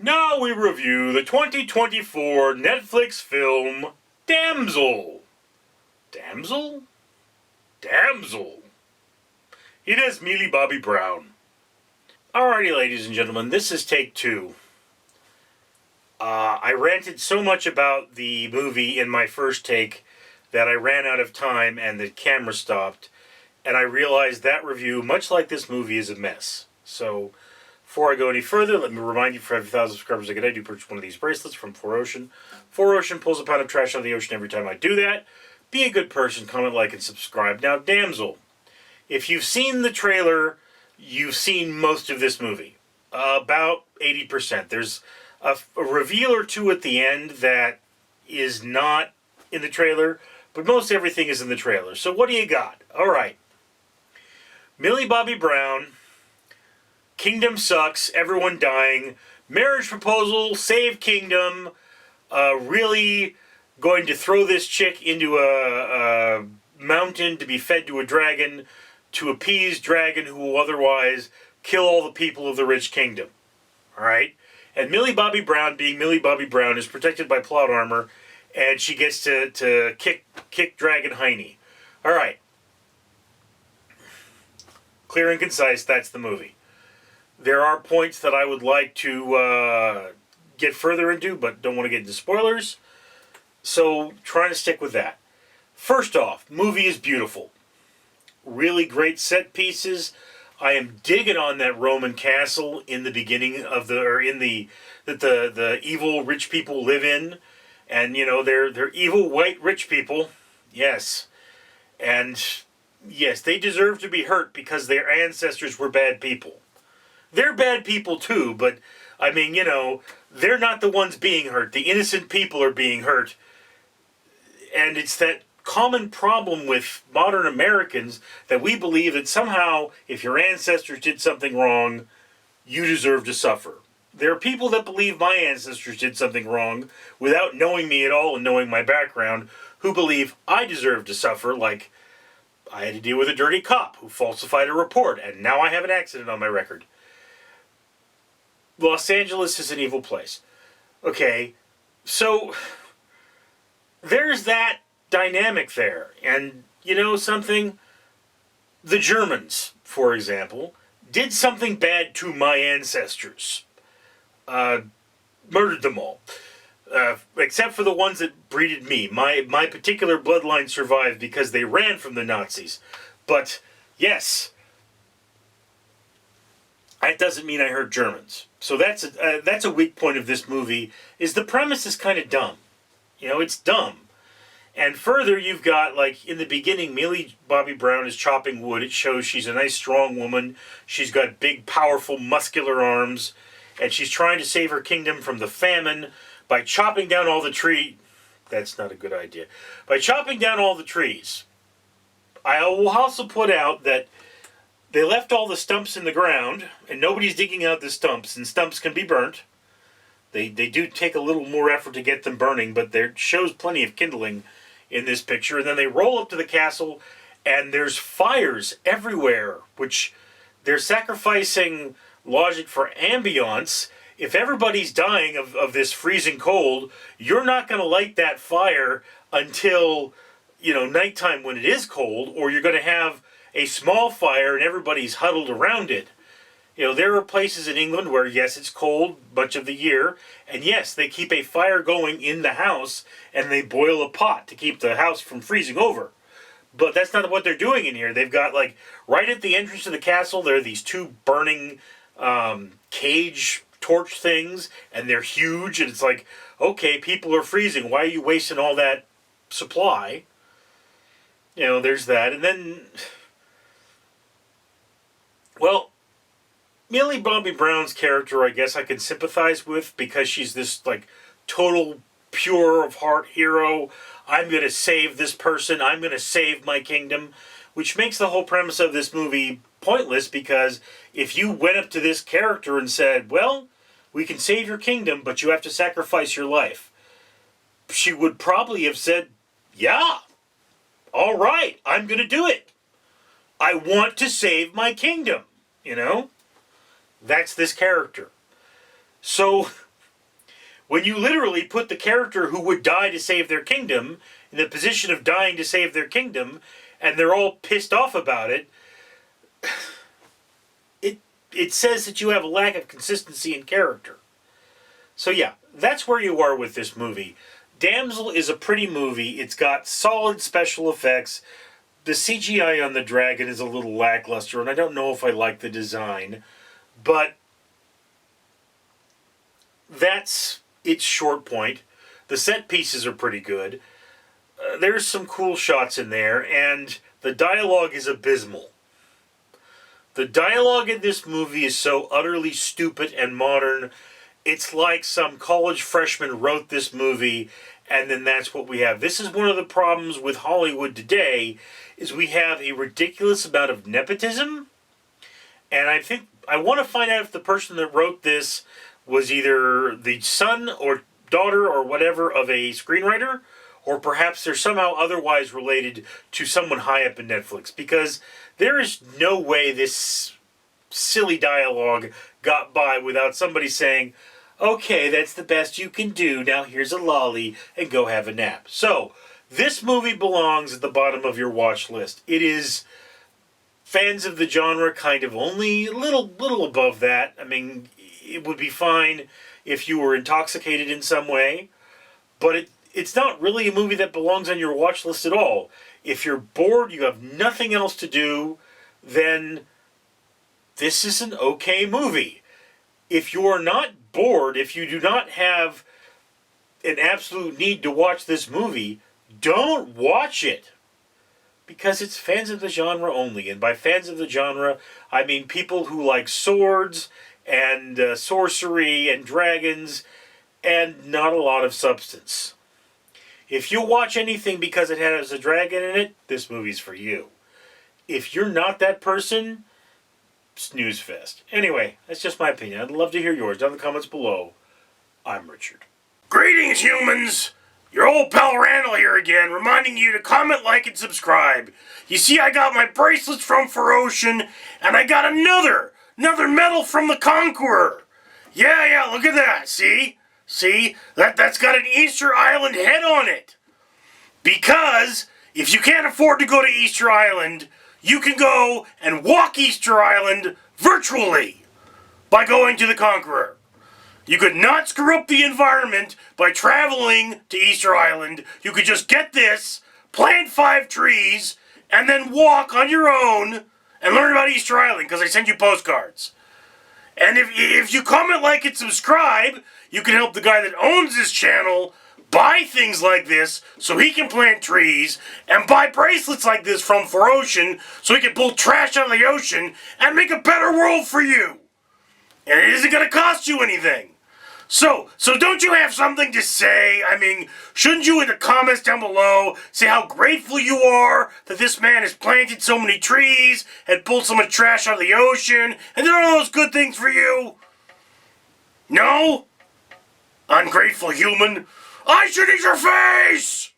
Now we review the 2024 Netflix film, Damsel. Damsel? Damsel. It has Millie Bobby Brown. Alrighty, ladies and gentlemen, this is take two. I ranted so much about the movie in my first take that I ran out of time and the camera stopped, and I realized that review, much like this movie, is a mess. So, before I go any further, let me remind you, for every 1,000 subscribers I get, I do purchase one of these bracelets from 4Ocean. 4Ocean pulls a pound of trash out of the ocean every time I do that. Be a good person, comment, like, and subscribe. Now, Damsel. If you've seen the trailer, you've seen most of this movie. About 80%. There's a reveal or two at the end that is not in the trailer, but most everything is in the trailer. So what do you got? Alright. Millie Bobby Brown, Kingdom sucks, everyone dying, marriage proposal, save kingdom, really going to throw this chick into a mountain to be fed to a dragon to appease dragon who will otherwise kill all the people of the rich kingdom. Alright? And Millie Bobby Brown, being Millie Bobby Brown, is protected by plot armor, and she gets to kick Dragon Heine. Alright. Clear and concise, that's the movie. There are points that I would like to get further into, but don't want to get into spoilers. So, trying to stick with that. First off, movie is beautiful. Really great set pieces. I am digging on that Roman castle in the beginning of the evil rich people live in, and you know they're evil white rich people, yes, and yes, they deserve to be hurt because their ancestors were bad people. They're bad people too, but I mean, you know, they're not the ones being hurt. The innocent people are being hurt, and it's that common problem with modern Americans that we believe that somehow if your ancestors did something wrong, you deserve to suffer. There are people that believe my ancestors did something wrong without knowing me at all and knowing my background, who believe I deserve to suffer, like I had to deal with a dirty cop who falsified a report and now I have an accident on my record. Los Angeles is an evil place. Okay, so there's that dynamic there. And you know something? The Germans, for example, did something bad to my ancestors. Murdered them all. Except for the ones that breeded me. My particular bloodline survived because they ran from the Nazis. But, yes, that doesn't mean I hurt Germans. So that's a weak point of this movie, is the premise is kind of dumb. You know, it's dumb. And further, you've got, like, in the beginning, Millie Bobby Brown is chopping wood. It shows she's a nice, strong woman. She's got big, powerful, muscular arms. And she's trying to save her kingdom from the famine by chopping down all the trees. That's not a good idea. By chopping down all the trees. I will also put out that they left all the stumps in the ground, and nobody's digging out the stumps, and stumps can be burnt. They do take a little more effort to get them burning, but there shows plenty of kindling in this picture. And then they roll up to the castle, and there's fires everywhere, which they're sacrificing logic for ambiance. If everybody's dying of this freezing cold, you're not going to light that fire until, you know, nighttime when it is cold, or you're going to have a small fire and everybody's huddled around it. You know, there are places in England where, yes, it's cold much of the year, and yes, they keep a fire going in the house, and they boil a pot to keep the house from freezing over. But that's not what they're doing in here. They've got, like, right at the entrance to the castle, there are these two burning cage torch things, and they're huge, and it's like, okay, people are freezing. Why are you wasting all that supply? You know, there's that. And then, well, Millie Bobby Brown's character, I guess I can sympathize with because she's this, like, total pure of heart hero. I'm going to save this person. I'm going to save my kingdom, which makes the whole premise of this movie pointless, because if you went up to this character and said, well, we can save your kingdom, but you have to sacrifice your life, she would probably have said, yeah, all right, I'm going to do it. I want to save my kingdom, you know? That's this character. So when you literally put the character who would die to save their kingdom in the position of dying to save their kingdom, and they're all pissed off about it, it says that you have a lack of consistency in character. So yeah, that's where you are with this movie. Damsel is a pretty movie. It's got solid special effects. The CGI on the dragon is a little lackluster, and I don't know if I like the design. But that's its short point. The set pieces are pretty good. There's some cool shots in there, and the dialogue is abysmal. The dialogue in this movie is so utterly stupid and modern. It's like some college freshman wrote this movie, and then that's what we have. This is one of the problems with Hollywood today, is we have a ridiculous amount of nepotism. And I want to find out if the person that wrote this was either the son or daughter or whatever of a screenwriter, or perhaps they're somehow otherwise related to someone high up in Netflix, because there is no way this silly dialogue got by without somebody saying, okay, that's the best you can do, now here's a lolly, and go have a nap. So, this movie belongs at the bottom of your watch list. It is fans of the genre kind of only a little above that. I mean, it would be fine if you were intoxicated in some way, but it's not really a movie that belongs on your watch list at all. If you're bored, you have nothing else to do, then this is an okay movie. If you're not bored, if you do not have an absolute need to watch this movie, don't watch it. Because it's fans of the genre only. And by fans of the genre, I mean people who like swords and sorcery and dragons and not a lot of substance. If you watch anything because it has a dragon in it, this movie's for you. If you're not that person, snooze fest. Anyway, that's just my opinion. I'd love to hear yours down in the comments below. I'm Richard. Greetings, humans! Your old pal Randall here again, reminding you to comment, like, and subscribe. You see, I got my bracelets from Ferocian, and I got another medal from the Conqueror. Yeah, look at that, see? See? That's got an Easter Island head on it. Because if you can't afford to go to Easter Island, you can go and walk Easter Island virtually by going to the Conqueror. You could not screw up the environment by traveling to Easter Island. You could just get this, plant 5 trees, and then walk on your own and learn about Easter Island, because I send you postcards. And if you comment, like, and subscribe, you can help the guy that owns this channel buy things like this so he can plant trees, and buy bracelets like this from Ferocian so he can pull trash out of the ocean and make a better world for you. And it isn't going to cost you anything. So don't you have something to say? I mean, shouldn't you in the comments down below say how grateful you are that this man has planted so many trees and pulled so much trash out of the ocean and done all those good things for you? No? Ungrateful human? I should eat your face!